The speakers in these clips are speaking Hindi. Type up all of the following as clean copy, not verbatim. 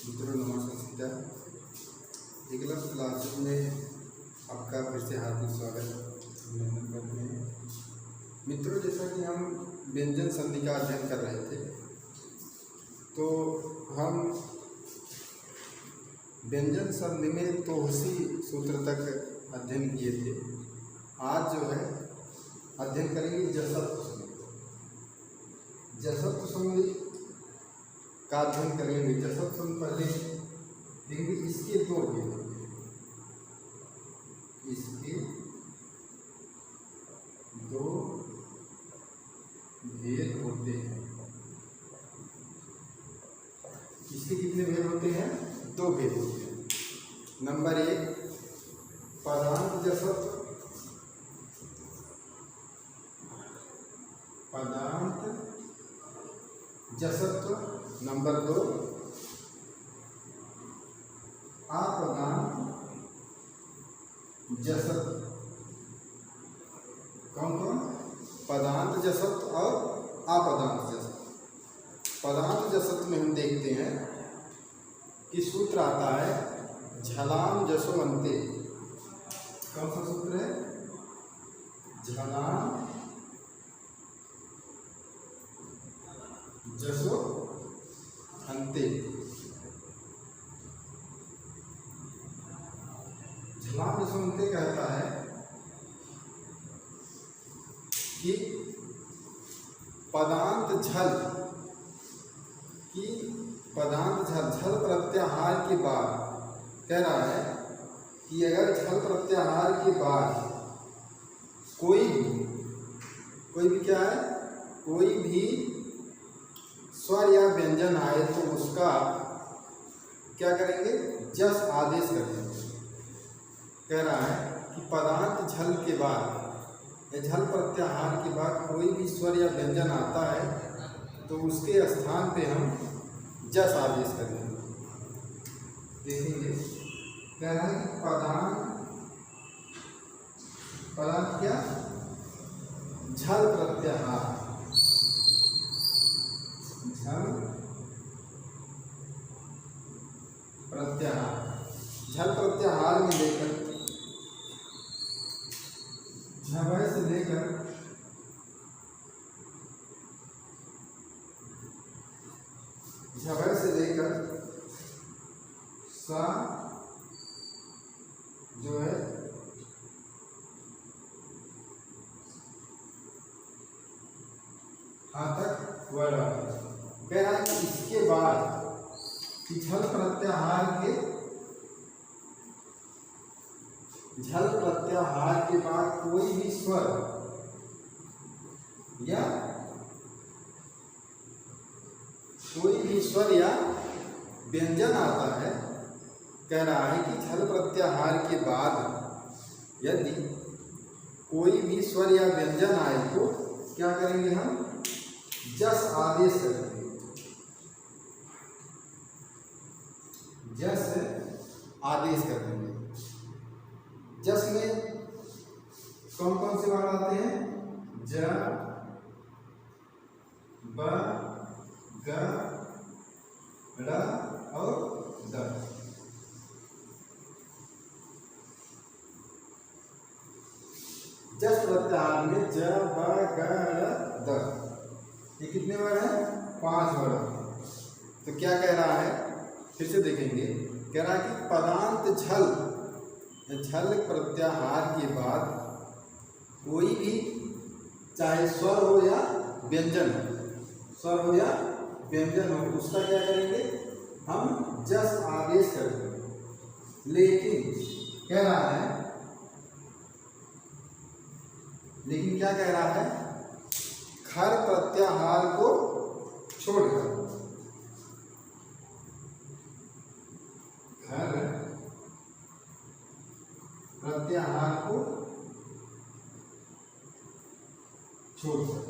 मित्रों नमस्कार। एकलव्य क्लासेस में आपका फिर से हार्दिक स्वागत अभिनंदन करते हैं। मित्रों, जैसा कि हम व्यंजन संधि का अध्ययन कर रहे थे, तो हम व्यंजन संधि में तोहसी सूत्र तक अध्ययन किए थे। आज जो है अध्ययन करेंगे जसत्व संधि। जसत्व संधि का अध्ययन करेंगे। जसत्व संधि पहले देखेंगे, इसके दो भेद होते हैं। इसके दो भेद होते हैं। इसके कितने भेद होते हैं? दो भेद होते हैं। नंबर एक, पदांत जसत्व। पदांत जसत्व। नंबर दो, अपदांत जसत्व। कौन कौन? पदांत जसत्व और अपदांत जसत्व। पदांत जसत्व में हम देखते हैं कि सूत्र आता है झलाम जसो अंते। कौन सा सूत्र है? झलाम जसो अंते। झलाम जसो अंते कहता है कि पदांत झल की झल प्रत्याहार के बाद कह रहा है कि अगर झल प्रत्याहार के बाद कोई भी क्या है, कोई भी स्वर या व्यंजन आए तो उसका क्या करेंगे? जस आदेश करेंगे। कह रहा है कि पदांत झल के बाद या झल प्रत्याहार के बाद कोई भी स्वर या व्यंजन आता है तो उसके स्थान पे हम जस आदेश करेंगे। देखेंगे, कह रहा है कि पदांत क्या? झल प्रत्याहार। झल प्रत्याहार। झल प्रत्याहार में लेकर झवय से लेकर सा जो है तक वर्ण। कह रहा है कि इसके बाद झल प्रत्याहार के बाद कोई भी स्वर या व्यंजन आता है। कह रहा है कि झल प्रत्याहार के बाद यदि कोई भी स्वर या व्यंजन आए तो क्या करेंगे? हम जस आदेश करेंगे। जस आदेश करेंगे। जस में कौन कौन से वर्ण आते हैं? ज, ब, ग, र और द। जस प्रत्याहार में ज, ब, ग, र, द, ये कितने वर्ण हैं? 5 वर्ण। तो क्या कह रहा है? फिर से देखेंगे। कह रहा है कि पदांत झल प्रत्याहार के बाद कोई भी, चाहे स्वर हो या व्यंजन हो, उसका क्या करेंगे? हम जस आदेश करेंगे। लेकिन क्या कह रहा है? खर प्रत्याहार को छोड़कर। खर प्रत्याहार को छोड़कर।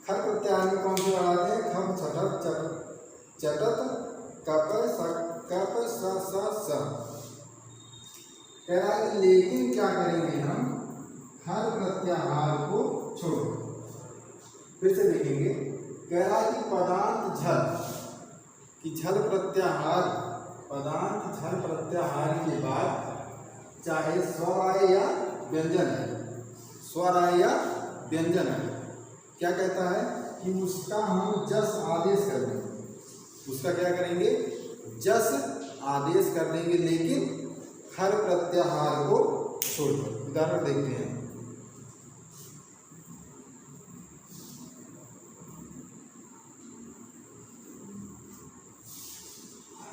खर प्रत्याहार में कौन से वर्ण आते हैं? खम, छठत, चटत, कप, स। कह रहा है लेकिन क्या करेंगे? हम खर प्रत्याहार को छोड़कर। फिर से देखेंगे, कह रहा है कि पदांत झल कि झल प्रत्याहार पदांत झल प्रत्याहार के बाद चाहे स्वर आए या व्यंजन है, स्वर आए या व्यंजन है, क्या कहता है कि उसका हम जस आदेश कर देंगे, उसका क्या करेंगे, जस आदेश कर देंगे, लेकिन हर प्रत्याहार को छोड़कर। उदाहरण देखते हैं,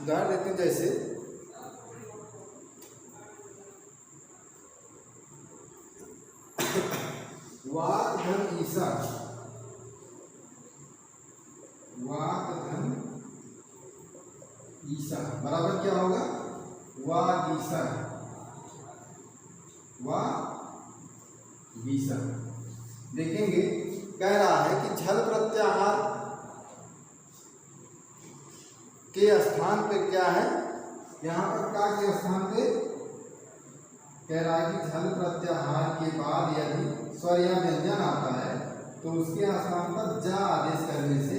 उदाहरण देते हैं जैसे वाक धन ईसा, वाक धन ईसा बराबर क्या होगा, वागीसा, वागीसा। देखेंगे कह रहा है कि झल प्रत्याहार के स्थान पे क्या है, यहाँ पर का के स्थान पे कह रहा है कि झल प्रत्याहार के बाद यदि स्वर या व्यंजन आता है तो उसके स्थान पर जा आदेश करने से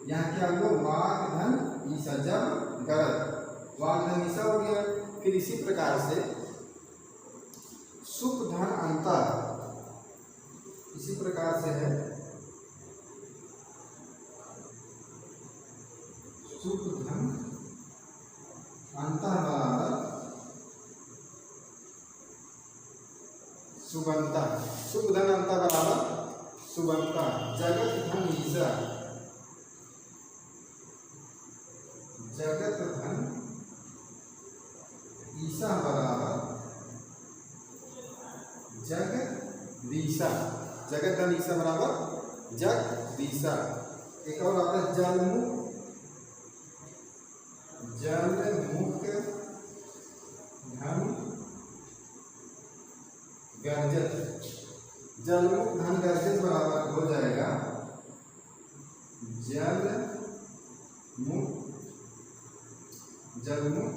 यहाँ क्या हुआ, वाक धन ईसा, जब गलत वाक धन ईसा हो गया। फिर इसी प्रकार से सुख धन अंतर, इसी प्रकार से है सुख धन अंतर बराबर सुबंता, सुख धन अंतर बराबर सुबंता, जगत धन ईसा, जगत धन ईसा बराबर जगदीशा, जगत धन ईसा बराबर जगदीशा। एक और आता है जलमुख, जलमुख धन गर्जत, जलमुख धन गर्जत बराबर हो जाएगा जलमुख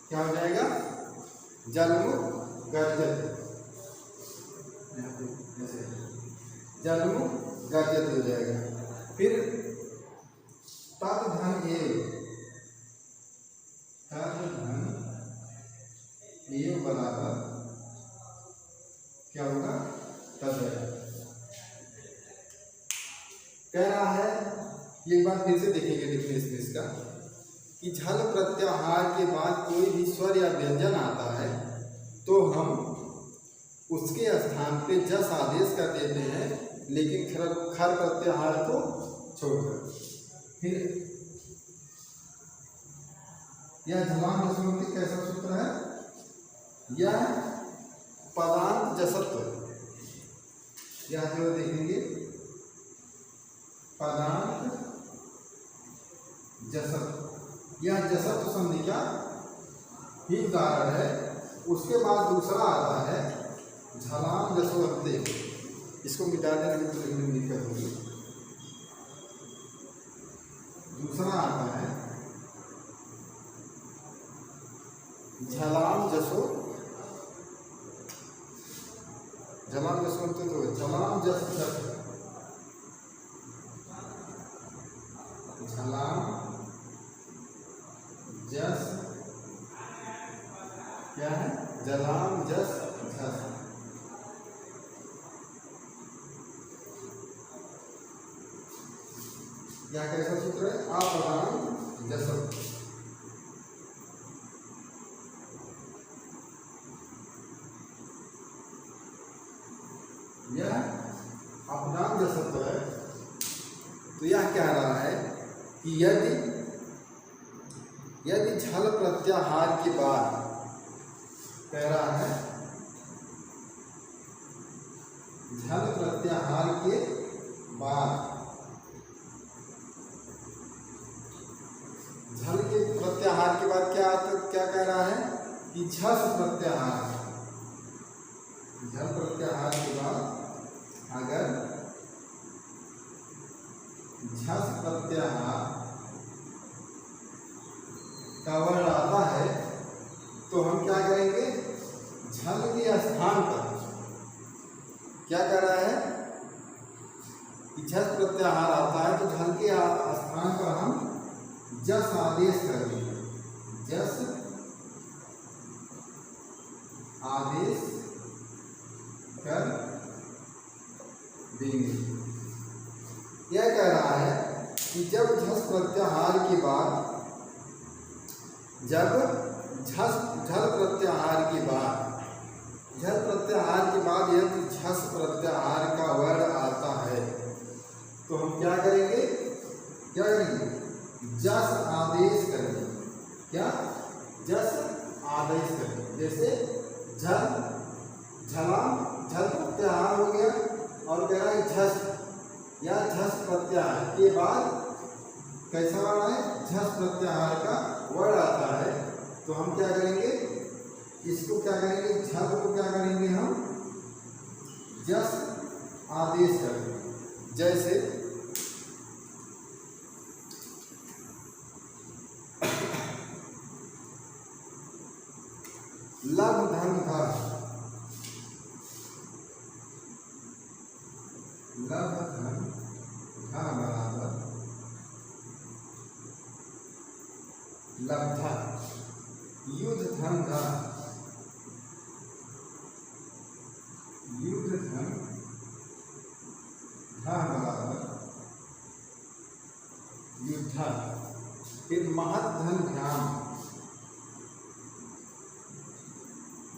क्या हो जाएगा, जलमुख गर्जत, जलमुख गर्जत हो जाएगा। फिर तद धन एव बराबर क्या होगा, तद। कह रहा है, एक बार फिर से देखेंगे डेफिनेशन इसका, कि झल प्रत्याहार के बाद कोई भी स्वर या व्यंजन आता है तो हम उसके स्थान पे जस आदेश कर देते हैं, लेकिन खर प्रत्याहार को छोड़कर। फिर यह झलाम जसवंती कैसा सूत्र है, यह पदांत जसत्व, यह जो देखेंगे पदांत जसत्व, यह जसत्व संधि का ही उदाहरण है। उसके बाद दूसरा आता है झलाम जसवंते, इसको मिटा देने में तो दिक्कत होगी। दूसरा आता है झलाम जसवंते, तो झलाम जस क्या है, जलाम जस झस। क्या कैसा सूत्र है, अपदान जस, यह अपदान जसत्व है। तो यह कह रहा है कि यदि झल प्रत्याहार के बाद कह रहा है, झल प्रत्याहार के बाद, झल के प्रत्याहार के बाद क्या कह रहा है कि झस प्रत्याहार, झल प्रत्याहार के बाद अगर झस प्रत्याहार का वर्ण आता है तो हम क्या करेंगे, झल के स्थान पर क्या कर रहा है, झस प्रत्याहार आता है तो झल के स्थान पर हम जस आदेश कर देंगे, जस आदेश कर देंगे। यह कह रहा है कि जब झस प्रत्याहार के बाद, जब झल प्रत्याहार के बाद, झल प्रत्याहार के बाद यदि झस प्रत्याहार का वर्ण आता है तो हम क्या करेंगे, क्या करेंगे, जस आदेश करेंगे। क्या, जस आदेश करेंगे। जैसे झल, झला, झल प्रत्याहार हो गया और कह रहा है झस, या झस प्रत्याहार के बाद कैसा वर्ण है, झस प्रत्याहार का वर्ण आता है तो हम क्या करेंगे, इसको क्या करेंगे, झल को क्या करेंगे हम जस आदेश करेंगे। जैसे लब धन धर, लब धन धन बराबर लब्धा, युद्ध धन धन, युद्ध धन धन बराबर युद्ध। फिर महत धन ध्यान,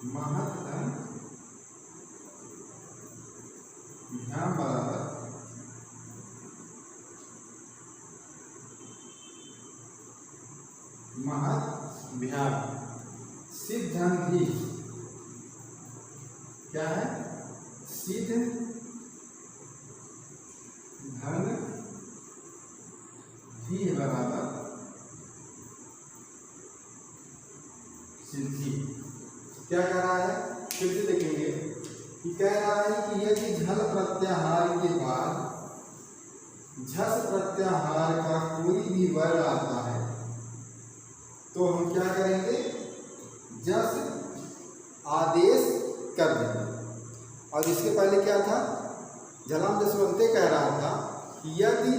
महत धन ध्यान बराबर महत ध्यान। सिद्ध धन धी, क्या है, सिद्ध धन धी बराबर सिद्धि। क्या कह रहा है, फिर से देखेंगे कि कह रहा है कि यदि झल प्रत्याहार के बाद झस प्रत्याहार का कोई भी वर्ण आता है तो हम क्या करेंगे, जस आदेश कर देंगे। और इसके पहले क्या था, झलाम जसवंते कह रहा था कि यदि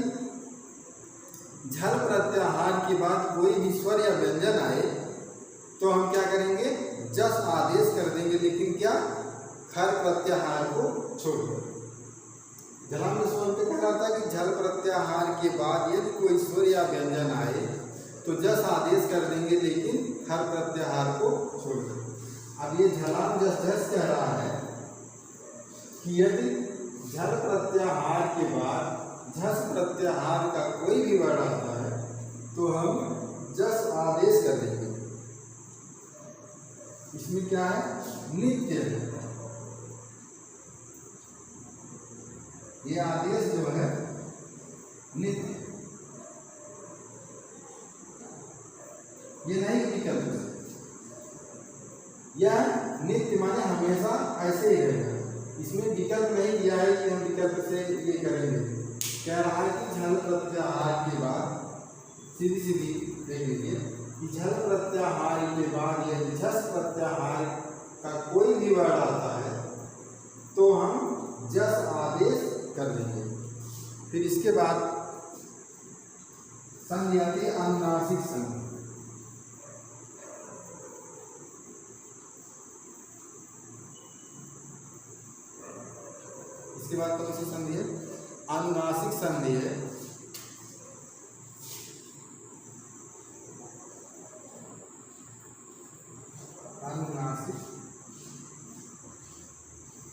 झल प्रत्याहार के बाद कोई भी स्वर या व्यंजन आए तो हम क्या करेंगे, जस आदेश कर देंगे, लेकिन क्या, खर प्रत्याहार को छोड़कर। झलाम जसवंते कह रहा था कि झल प्रत्याहार के बाद यदि कोई स्वर या व्यंजन आए तो जस आदेश कर देंगे, लेकिन खर प्रत्याहार को छोड़कर। अब ये झलाम जस कह रहा है कि यदि झल प्रत्याहार के बाद झस प्रत्याहार का कोई भी वर्ण आता है तो हम जस आदेश कर देंगे। इसमें क्या है, नित्य है, ये आदेश जो है नित्य, ये नहीं विकल्प से, यह नित्य माने हमेशा ऐसे ही रहेगा। इसमें विकल्प नहीं दिया है कि हम विकल्प से ये करेंगे। कह रहा है कि झल प्रत्याहार के बाद, सीधी सीधी देख लीजिए कि झल प्रत्याहार के बाद यदि झस प्रत्याहार का कोई भी वर्ण आता है तो हम जस आदेश कर देंगे। फिर इसके बाद संधि आती है अनुनासिक संधि। इसके बाद कौन सी संधि है, अनुनासिक संधि है। अनुनासिक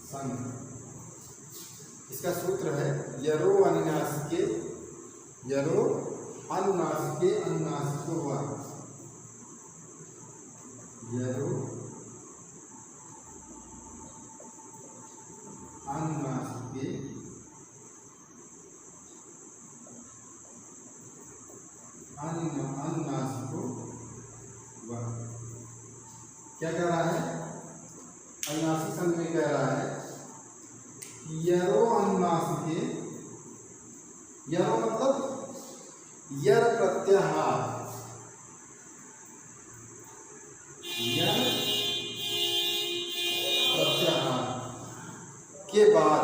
संधि, इसका सूत्र है यरो अनुनासिके, यरो अनुनासिके अनुनासिको हुआ, यरो अनुनासिके अनुनासिको हुआ। क्या कह रहा है, अनुनासिक संधि में कह रहा है यरो अनुनासिके, यरो मतलब यर प्रत्याहार, यर प्रत्याहार के बाद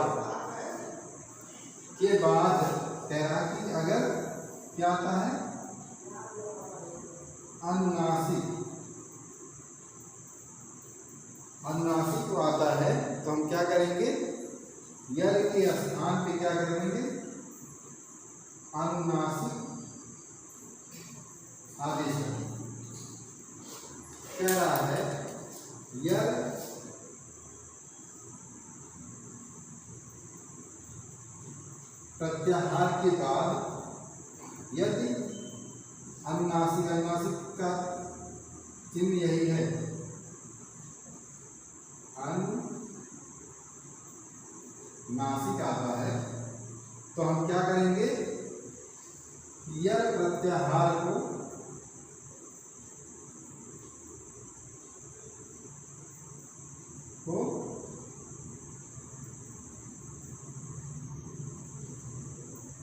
के बाद कह रहा कि अगर क्या आता है अनुनासिक आता है तो हम क्या करेंगे, यल के स्थान पे क्या करेंगे, अनुनासिक आदेश करेंगे। कह रहा है यल प्रत्याहार के बाद यदि अनुनासिक का चिन्ह यही है, अनुनासिक आता है, तो हम क्या करेंगे, यल प्रत्याहार को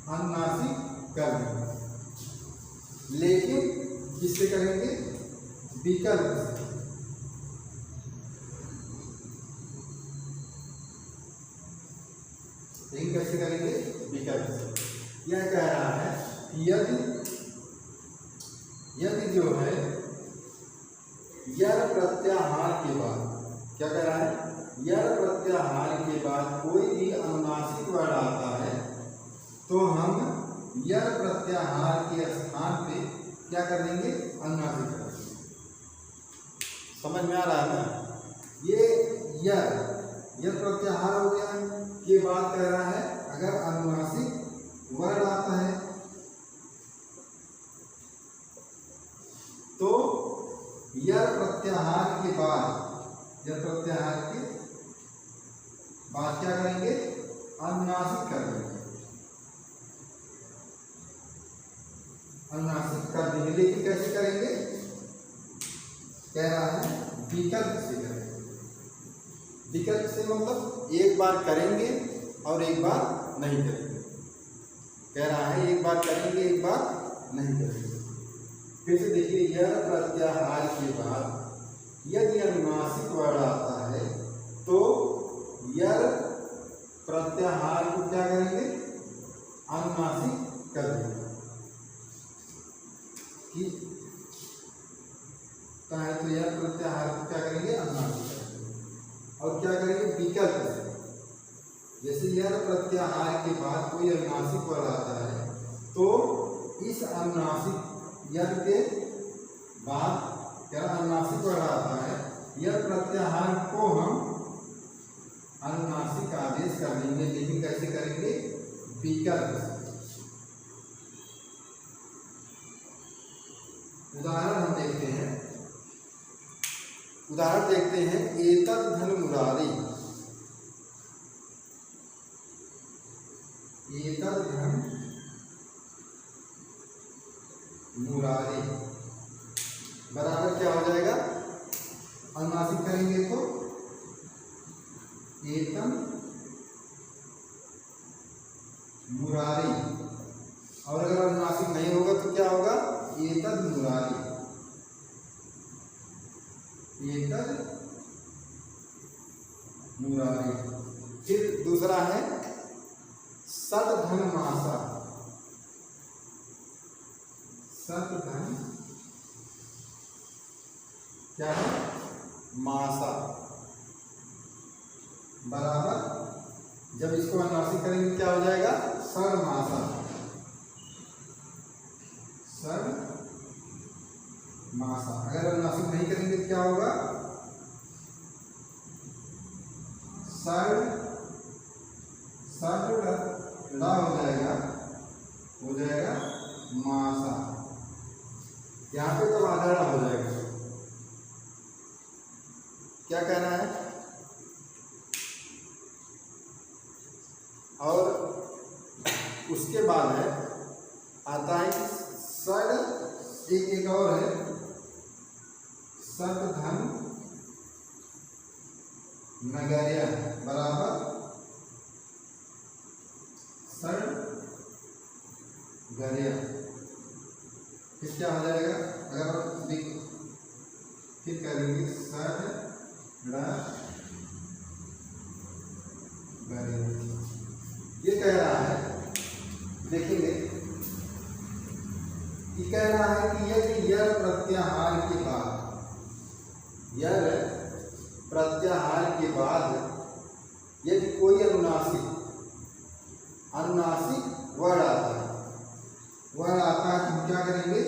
अनुनासिक कर देंगे। लेकिन किससे करेंगे, विकल्प से। लेकिन कैसे करेंगे, विकल्प से। यह कह रहा है यदि जो है यल प्रत्याहार के बाद, क्या कह रहा है, यल प्रत्याहार के बाद कोई भी अनुनासिक वर्ण आता है तो हम यल प्रत्याहार के स्थान पे क्या कर देंगे, अनुनासिक कर देंगे। समझ में आ रहा है ना, ये यल प्रत्याहार हो गया। ये बात कह रहा है अगर अनुनासिक वर्ण आता है तो यल प्रत्याहार के बाद क्या करेंगे, अनुनासिक कर देंगे, अनुनासिक कर देंगे। लेकिन कैसे करेंगे, कह रहा है विकल्प से करेंगे। विकल्प से मतलब एक बार करेंगे और एक बार नहीं करेंगे। कह रहा है एक बार करेंगे, एक बार नहीं करेंगे। फिर से देखिए, यल प्रत्याहार के बाद यदि अनुनासिक वर्ण आता है तो यल प्रत्याहार को क्या करेंगे, अनुनासिक कर देंगे। तो यल प्रत्याहार को क्या करेंगे, अनुनासिक करेंगे। और क्या करेंगे, विकल्प से। जैसे यल प्रत्याहार के बाद कोई अनुनासिक वर्ण आता है तो इस अनुनासिक यल के बाद क्या अनुनासिक वर्ण आता है, यल प्रत्याहार को हम अनुनासिक आदेश कर देंगे। लेकिन कैसे करेंगे, विकल्प से। उदाहरण हम देखते हैं, एतद् धन मुरारी। एतद् धन मुरारी बराबर क्या हो जाएगा, अनुनासिक करेंगे तो एतम मुरारी। और अगर अनुनासिक नहीं होगा तो क्या होगा, एतद् मुरारी। एतद् मुरारी। फिर दूसरा है सतधन मासा। सतधन क्या है, मासा बराबर, जब इसको अनुनासिक करेंगे क्या हो जाएगा, सर मासा। सर मासा। अगर अनुनासिक नहीं करेंगे तो क्या होगा, सर ला हो जाएगा मासा। यहाँ पे तो आधा हो जाएगा। क्या कहना है, और उसके बाद है आता है सर, एक और है सतधन नगरिया बराबर सर गरिया। फिर क्या हो जाएगा, अगर फिर करेंगे सर गरिया। ये कह रहा है देखेंगे कि कह रहा है कि यदि यर प्रत्याहार के बाद, यर प्रत्याहार के बाद यदि कोई अनुनासिक वर्ड आता है, वर्ड आता है तो हम क्या करेंगे,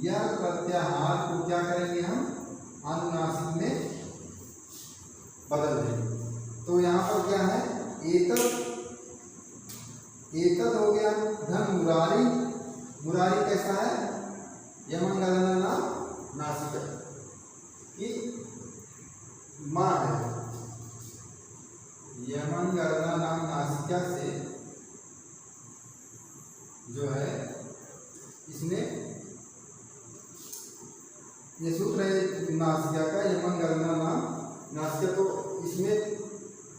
यर प्रत्याहार को क्या करेंगे, हम अनुनासिक में बदल देंगे। तो यहाँ पर क्या है, एतद हो गया, धन मुरारी, मुरारी कैसा है, यमन गणना नासिका की माँ है, यमन गणना नाम नासिका से जो है इसने ये सूत्र है नासिका का, यमन गणना नाम नासिका, तो इसमें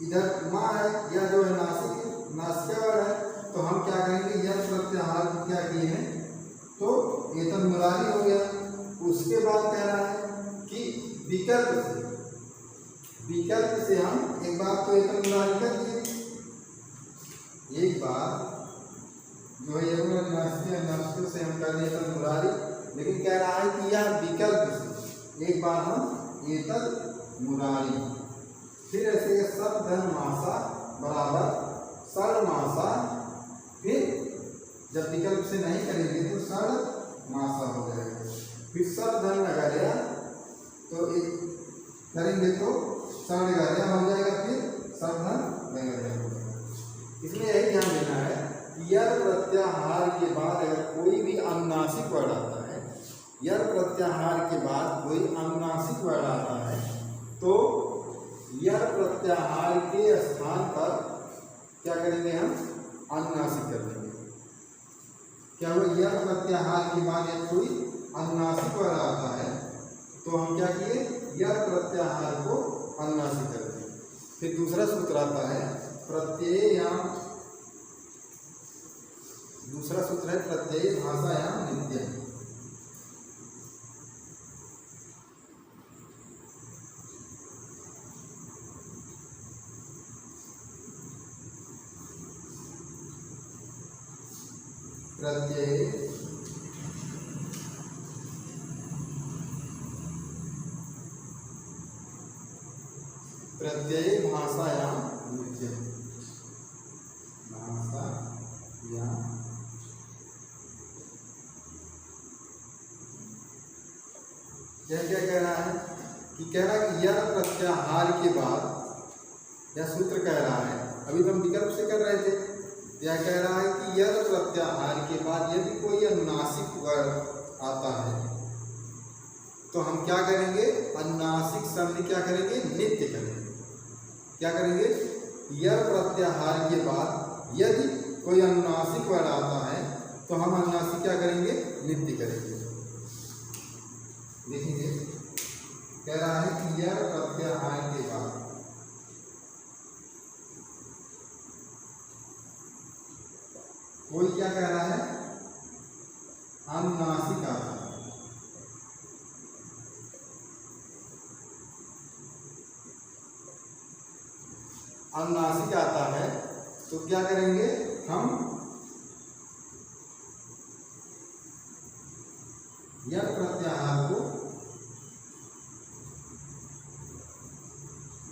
इधर माँ है या जो है नासिका है, तो हम क्या करेंगे, यह प्रत्याहार क्या किए हैं, तो एतद मुरारी हो गया। उसके बाद कह रहा है कि विकल्प से हम एक बार तो एतद मुरारी कर दिए, एक बार जो है नासिका से हम कर दिए एतद मुरारी, लेकिन कह रहा है कि यह विकल्प से एक बार हम एतद मुरारी, फिर ऐसे सब धन मासा बराबर सड़ मासा, फिर जब विकल्प से नहीं करेंगे तो सड़ मासा हो जाएगा, फिर सब धन लगा लिया तो एक करेंगे तो सड़ गया हो जाएगा, फिर सब धन लगा जाएगा। इसमें यही ध्यान देना है कि यर प्रत्याहार के बाद अगर कोई भी अनुनासिक वर्ड आता है, यर प्रत्याहार के बाद कोई अनुनासिक वर्ड आता है, तो यर प्रत्याहार के स्थान पर क्या करेंगे, हम अनुनासिक कर देंगे। क्या हुआ, यर प्रत्याहार के बाद यदि कोई अनुनासिक वर्ड आता है तो हम क्या किए, यर प्रत्याहार को अनुनासिक कर देंगे। फिर दूसरा सूत्र आता है प्रत्ययाम, दूसरा सूत्र है प्रत्यय भाषायाम नित्यम। प्रत्यय भाषायाम नित्यम, भाषायाम यह क्या कह रहा है कि कह रहा है कि यह प्रत्याहार के बाद, यह सूत्र कह रहा है, अभी तो हम विकल्प से कर रहे थे, यह कह रहा है कि यह प्रत्याहार के बाद यदि कोई अनुनासिक वर्ड आता है तो हम क्या करेंगे, अनुनासिक शब्द क्या करेंगे, नित्य करेंगे। क्या करेंगे, यह प्रत्याहार के बाद यदि कोई अनुनासिक वर्ड आता है तो हम अनुनासिक क्या करेंगे, नित्य करेंगे। देखेंगे कह रहा है कि यह प्रत्याहार के बाद कोई क्या कह रहा है, अनुनासिक आता है, अनुनासिक आता है तो क्या करेंगे, हम यह प्रत्याहार को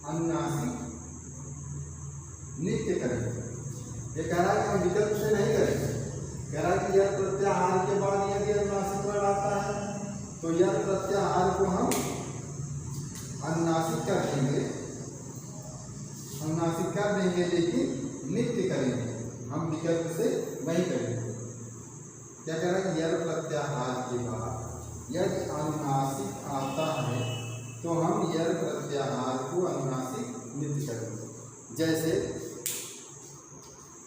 अनुनासिक नित्य करेंगे। ये कह रहा है कि हम विकल्प से नहीं करेंगे, कह रहा है कि यह प्रत्याहार के बाद यदि अनुनासिक वर्ड आता है तो यह प्रत्याहार को हम अनुनासिक कर देंगे, अनुनासिक कर देंगे लेकिन नित्य करेंगे, हम विकल्प से नहीं करेंगे। क्या कह रहा है कि यह प्रत्याहार के बाद यदि अनुनासिक आता है तो हम यह प्रत्याहार को अनुनासिक नित्य करेंगे। जैसे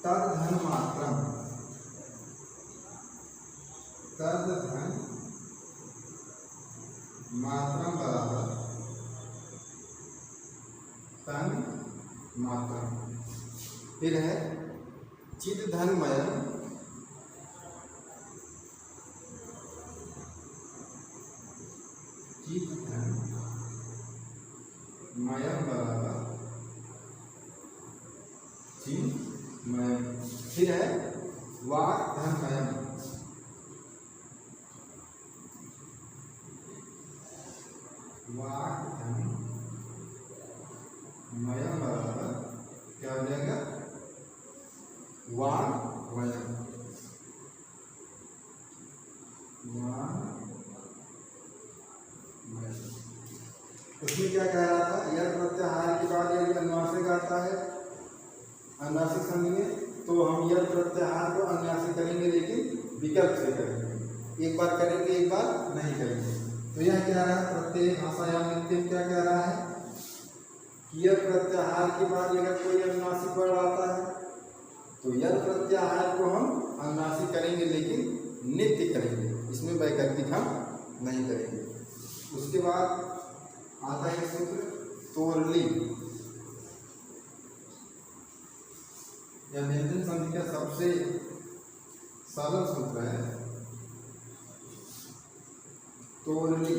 तद धन मात्रम, तद धन मात्रम बराबर तन मात्रम, फिर है चिद धनमयम, चिद धन मयम बराबर चिन्मयम, फिर है वाग्धनमयम्। वाग्धनमयम् बराबर क्या हो जाएगा? वाग्वयम्। उसमें क्या कह रहा था? यह प्रत्याहार के बाद यदि अनुनासिक आता है अनुनासिक संधि में, तो हम यह प्रत्याहार को अनुनासिक करेंगे, लेकिन विकल्प से करेंगे। एक बार करेंगे, एक बार नहीं करेंगे। तो यह कह रहा है प्रत्यय भाषायाम नित्यम क्या कह रहा है कि यह प्रत्याहार के बाद अगर कोई अनुनासिक वर्ण आता है तो यह प्रत्याहार को हम अनुनासिक करेंगे, लेकिन नित्य करेंगे। इसमें वैकल्पिक हम नहीं करेंगे। उसके बाद आता है सूत्र तोरली। यह व्यंजन संधि का सबसे सरल सूत्र है। तोरली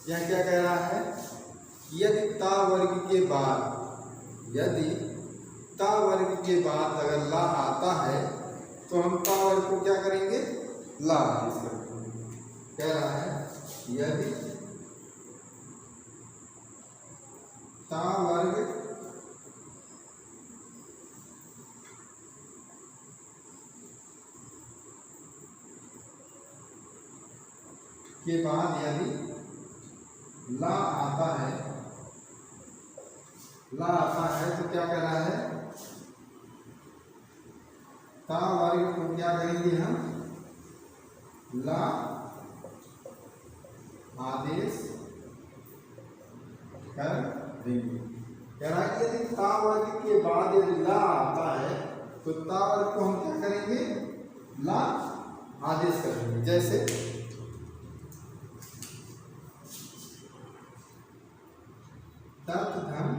यह क्या कह रहा है? यदि ता वर्ग के बाद अगर ला आता है तो हम ता वर्ग को क्या करेंगे? ला आदेश करेंगे। कह रहा है यदि ता वर्ग के बाद यदि ला आता है तो क्या कह रहा है? ता वर्ग को क्या करेंगे हम? ला आदेश कर देंगे। कह रहा है कि यदि ता वर्ग के बाद यदि ला आता है तो ता वर्ग को हम क्या करेंगे? ला आदेश करेंगे। जैसे तत् धन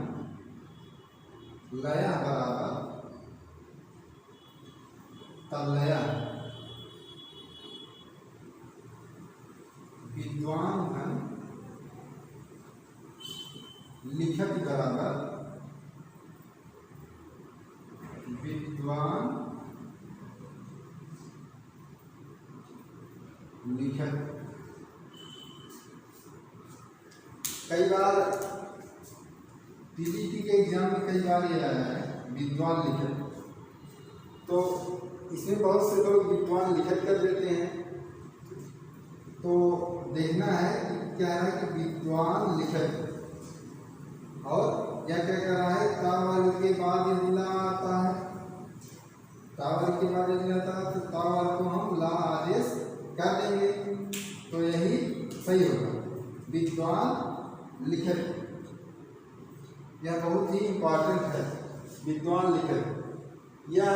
लया बराबर तलया। विद्वान धन लिखत बराबर विद्वान लिखत। कई बार पीजीटी के एग्जाम में कई बार ये आया है विद्वान लिखत, तो इसमें बहुत से लोग विद्वान लिखत कर देते हैं। तो देखना है कि क्या है कि विद्वान लिखत, और क्या क्या कर रहा है? ता वर्ग के बाद यदि ला आता है, ता वर्ग के बाद यदि आता है तो ता वर्ग को हम ला आदेश कर देंगे। तो यही सही होगा, विद्वान लिखत। यह बहुत ही इम्पोर्टेंट है, विद्वान लिखत। यह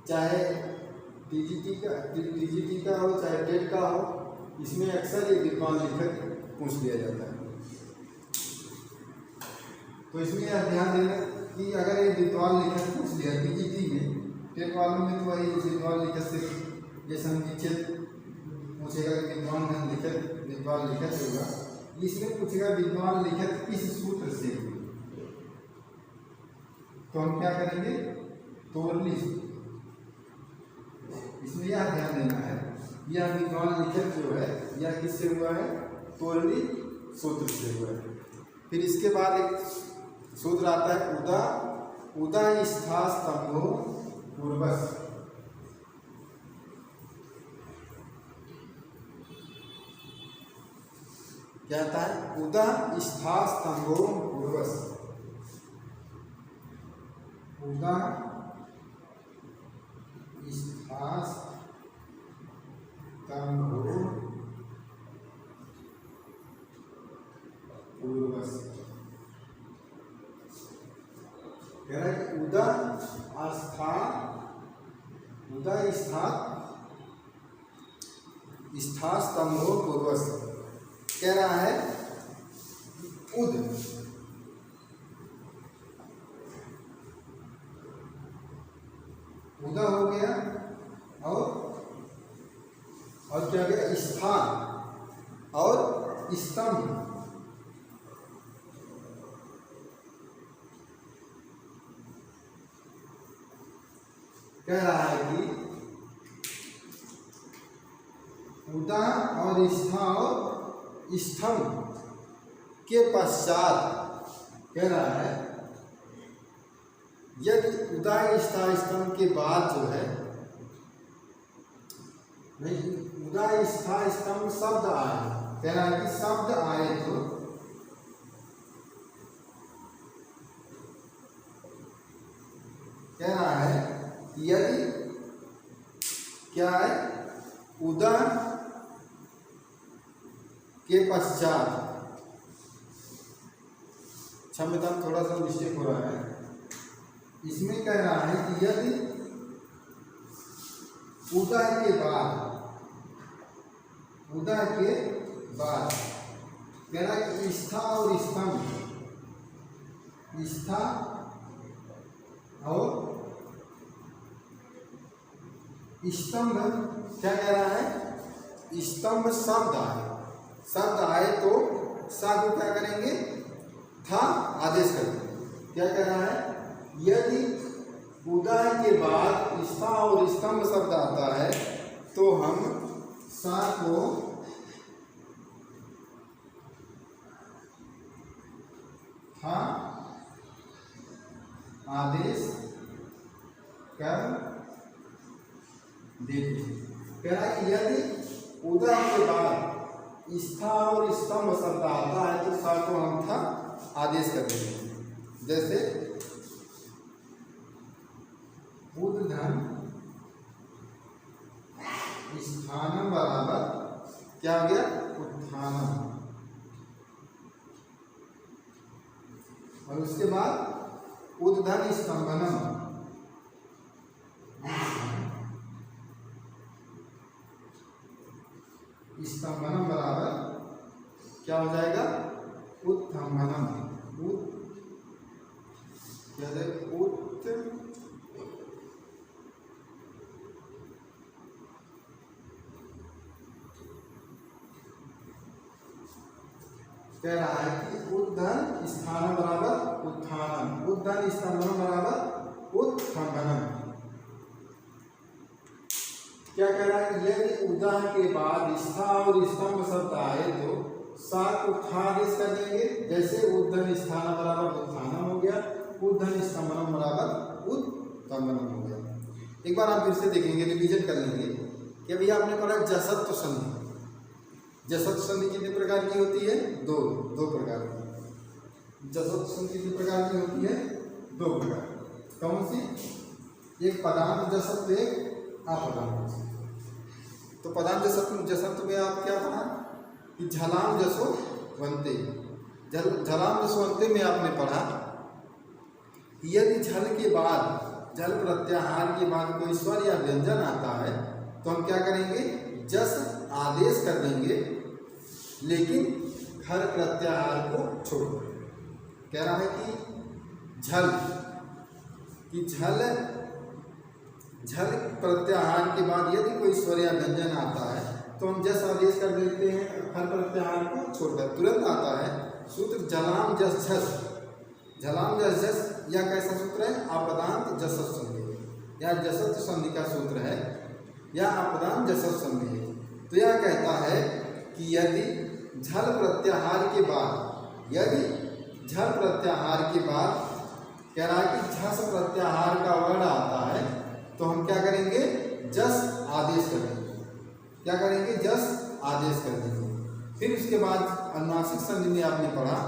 चाहे टीजीटी का हो चाहे टेट का हो, इसमें अक्सर ये विद्वान लिखत पूछ लिया जाता है। तो इसमें यह ध्यान देना कि अगर ये विद्वान लिखत पूछ लिया टीजीटी में, टेट वालों में तो वही विद्वान लिखत से ये संविच्छेद पूछेगा कि विद्वान लिखत होगा। इसमें पूछेगा विद्वान लिखत किस सूत्र से हुई, तो हम क्या करेंगे? तोरली। इसमें यह ध्यान देना है, यह विद्वान लिखत जो है यह किससे हुआ है? तोरली सूत्र से हुआ है। फिर इसके बाद एक सूत्र आता है उदा स्था स्तंभो पूर्वस। क्या आता है? उदा स्था स्तंभो पूर्वस। उदा स्था स्तंभो पूर्वस। कह रहा है कि उदा स्था स्तंभो पूर्वस। कह रहा है उद उदा हो गया, और क्या गया? स्थान और स्तंभ। कह रहा है कि उदा और स्था और स्तंभ के पश्चात कह रहा है यदि उदाय स्था स्तंभ के बाद जो है नहीं, उदाय स्था स्तंभ शब्द आए, कह रहा है कि शब्द आए तो कह रहा है यदि क्या है उदा के पश्चात, क्षमता थोड़ा सा मिस्टेक हो रहा है, इसमें कह रहा है कि यदि उदा के बाद कह रहा है कि स्था और स्तंभ, स्था और स्तंभ क्या कह रहा है, स्तंभ शब्द आए तो सा को क्या करेंगे, था आदेश करेंगे। क्या कह रहा है, यदि उदाय के बाद स्था और स्तंभ शब्द आता है तो हम सा को था आदेश कर देंगे। कह रहा है कि यदि उदाय के बाद स्था और स्तंभ शब्द आता है तो सा को हम था आदेश कर देंगे। जैसे उद्धन स्थानम बराबर क्या हो गया, उत्थानम, और उसके बाद उद्धन स्तंभनम, स्तंभनम बराबर क्या हो जाएगा, उत्थंभनम, कह रहा है कि उद्धन स्थानम बराबर उत्थानम, उद्धन स्तंभनम बराबर उत्थंभनम। क्या कह रहा है कि यदि उदा के बाद स्था और स्तंभ शब्द आए तो सा को था आदेश कर देंगे। जैसे उद्धन स्थान बराबर उत्थानम हो गया, उद्धन स्तंभनम बराबर उत्तंभनम हो गया। एक बार आप फिर से देखेंगे, रिवीजन कर लेंगे कि अभी आपने पढ़ा जसत्व संधि। जसत्व संधि कितने प्रकार की होती है, दो प्रकार की। जसत्व संधि कितने प्रकार की होती है, दो प्रकार। कौन सी, एक पदार्थ जसत्व, एक अपदार्थ। तो पदार्थ जसत्व में आप क्या पढ़ा कि झलाम जसोवंते, झलाम जसोवंते में आपने पढ़ा यदि झल के बाद, जल प्रत्याहार के बाद कोई स्वर या व्यंजन आता है तो हम क्या करेंगे, जस आदेश कर देंगे, लेकिन हर प्रत्याहार को छोड़। कह रहा है कि झल प्रत्याहार के बाद यदि कोई स्वर या व्यंजन आता है तो हम जस आदेश कर देते हैं, हर प्रत्याहार को छोड़कर। तुरंत आता है सूत्र झलाम जस झस, झलाम जस झस, या कैसा सूत्र है, अपदांत जसत संधि, या जसत संधि का सूत्र है, या अपदांत जसत संधि है। तो यह कहता है कि यदि झल प्रत्याहार के बाद कह रहा है कि झस प्रत्याहार का वर्ण आता है तो हम क्या करेंगे, जस आदेश करेंगे। क्या करेंगे, जस आदेश कर देंगे। फिर उसके बाद अनुनासिक संधि में आपने पढ़ा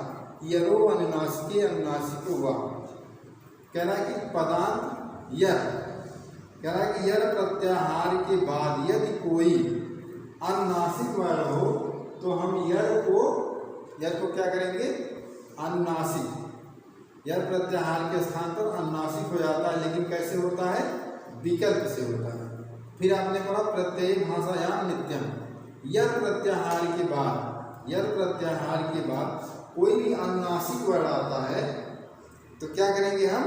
यरो अनुनासिके अनुनासिको वा, कह रहा है कि पदांत यर, कह रहा है कि यर प्रत्याहार के बाद यदि कोई अनुनासिक वर्ण हो तो हम यर को क्या करेंगे, अनुनासिक। यर प्रत्याहार के स्थान पर अनुनासिक हो जाता है, लेकिन कैसे होता है, विकल्प से होता है। फिर आपने पढ़ा प्रत्यय भाषायाम नित्यम, यर प्रत्याहार के बाद कोई भी अनुनासिक वर्ण आता है तो क्या करेंगे, हम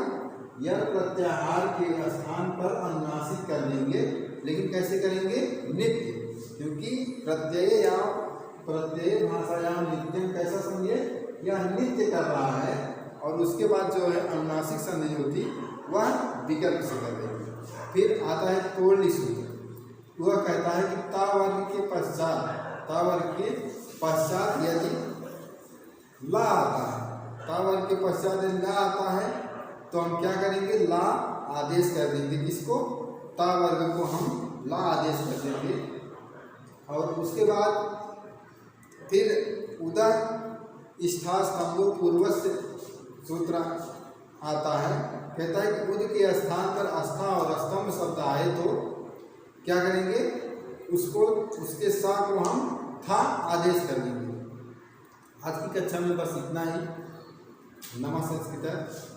यर प्रत्याहार के स्थान पर अनुनासिक कर देंगे, लेकिन कैसे करेंगे, नित्य। क्योंकि प्रत्यय भाषायाम नित्यम कैसा समझिए, यह नित्य कर रहा है, और उसके बाद जो है अनुनासिक संधि होती वह विकल्प से कर देंगे। फिर आता है तोड़नी सूत्र। वह कहता है कि ता वर्ग के पश्चात यदि ला आता है, ता वर्ग के पश्चात यदि ला आता है तो हम क्या करेंगे, ला आदेश कर देंगे। किसको, ता वर्ग को हम ला आदेश कर देंगे। और उसके बाद फिर उदर स्था स्तंभो पूर्वस्य सूत्र आता है। कहता है कि उद के स्थान पर अस्था और स्तंभ शब्द आए तो क्या करेंगे, उसको उसके साथ को हम था आदेश कर देंगे। आज की कक्षा में बस इतना ही। नमः संस्कृत।